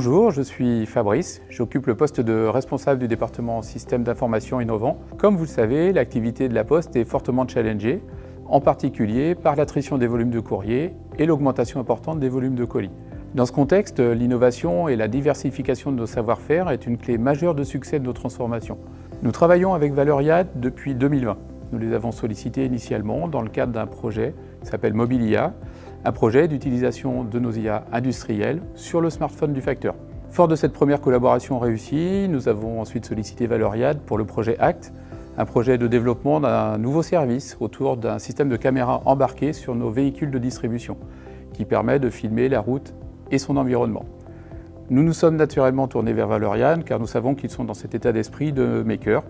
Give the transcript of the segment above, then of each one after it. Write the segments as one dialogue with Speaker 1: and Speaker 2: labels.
Speaker 1: Bonjour, je suis Fabrice, j'occupe le poste de responsable du département système d'information innovant. Comme vous le savez, l'activité de la Poste est fortement challengée, en particulier par l'attrition des volumes de courrier et l'augmentation importante des volumes de colis. Dans ce contexte, l'innovation et la diversification de nos savoir-faire est une clé majeure de succès de nos transformations. Nous travaillons avec Valoriade depuis 2020. Nous les avons sollicités initialement dans le cadre d'un projet qui s'appelle Mobilia, un projet d'utilisation de nos IA industriels sur le smartphone du facteur. Fort de cette première collaboration réussie, nous avons ensuite sollicité Valoriade pour le projet ACT, un projet de développement d'un nouveau service autour d'un système de caméras embarqué sur nos véhicules de distribution, qui permet de filmer la route et son environnement. Nous nous sommes naturellement tournés vers Valoriade car nous savons qu'ils sont dans cet état d'esprit de maker.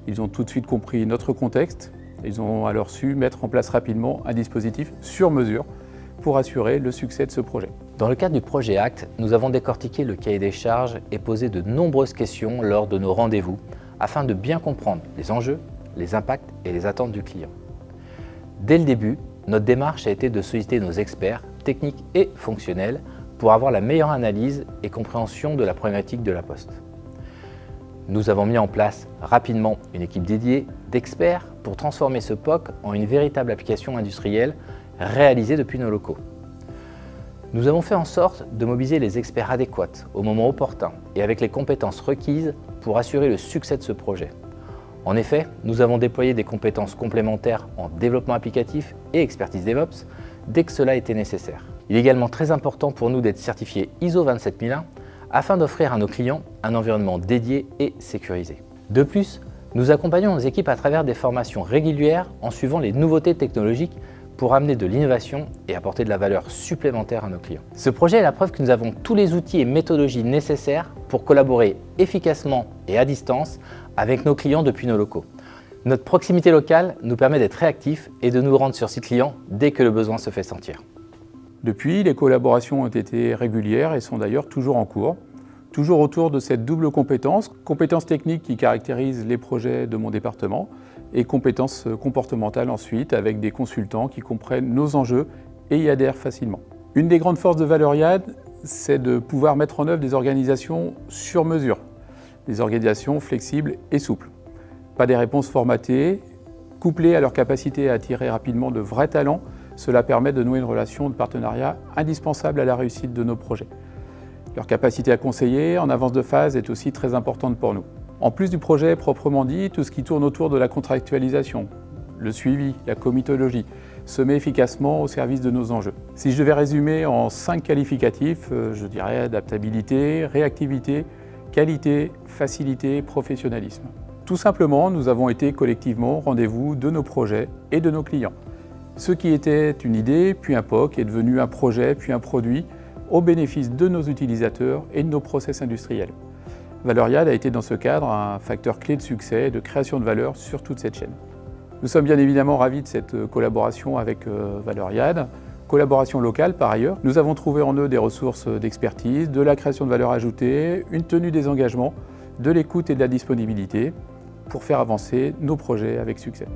Speaker 1: Ils ont tout de suite compris notre contexte, ils ont alors su mettre en place rapidement un dispositif sur mesure pour assurer le succès de ce projet.
Speaker 2: Dans le cadre du projet ACT, nous avons décortiqué le cahier des charges et posé de nombreuses questions lors de nos rendez-vous afin de bien comprendre les enjeux, les impacts et les attentes du client. Dès le début, notre démarche a été de solliciter nos experts techniques et fonctionnels pour avoir la meilleure analyse et compréhension de la problématique de la Poste. Nous avons mis en place rapidement une équipe dédiée d'experts pour transformer ce POC en une véritable application industrielle réalisée depuis nos locaux. Nous avons fait en sorte de mobiliser les experts adéquats au moment opportun et avec les compétences requises pour assurer le succès de ce projet. En effet, nous avons déployé des compétences complémentaires en développement applicatif et expertise DevOps dès que cela était nécessaire. Il est également très important pour nous d'être certifiés ISO 27001 afin d'offrir à nos clients un environnement dédié et sécurisé. De plus, nous accompagnons nos équipes à travers des formations régulières en suivant les nouveautés technologiques pour amener de l'innovation et apporter de la valeur supplémentaire à nos clients. Ce projet est la preuve que nous avons tous les outils et méthodologies nécessaires pour collaborer efficacement et à distance avec nos clients depuis nos locaux. Notre proximité locale nous permet d'être réactifs et de nous rendre sur site client dès que le besoin se fait sentir.
Speaker 1: Depuis, les collaborations ont été régulières et sont d'ailleurs toujours en cours, toujours autour de cette double compétence technique qui caractérise les projets de mon département et compétences comportementales ensuite avec des consultants qui comprennent nos enjeux et y adhèrent facilement. Une des grandes forces de Valoriade, c'est de pouvoir mettre en œuvre des organisations sur mesure, des organisations flexibles et souples. Pas des réponses formatées, couplées à leur capacité à attirer rapidement de vrais talents, cela permet de nouer une relation de partenariat indispensable à la réussite de nos projets. Leur capacité à conseiller en avance de phase est aussi très importante pour nous. En plus du projet proprement dit, tout ce qui tourne autour de la contractualisation, le suivi, la comitologie, se met efficacement au service de nos enjeux. Si je devais résumer en 5 qualificatifs, je dirais adaptabilité, réactivité, qualité, facilité, professionnalisme. Tout simplement, nous avons été collectivement au rendez-vous de nos projets et de nos clients. Ce qui était une idée, puis un POC, est devenu un projet, puis un produit, au bénéfice de nos utilisateurs et de nos process industriels. Valoriade a été dans ce cadre un facteur clé de succès et de création de valeur sur toute cette chaîne. Nous sommes bien évidemment ravis de cette collaboration avec Valoriade, collaboration locale par ailleurs. Nous avons trouvé en eux des ressources d'expertise, de la création de valeur ajoutée, une tenue des engagements, de l'écoute et de la disponibilité pour faire avancer nos projets avec succès.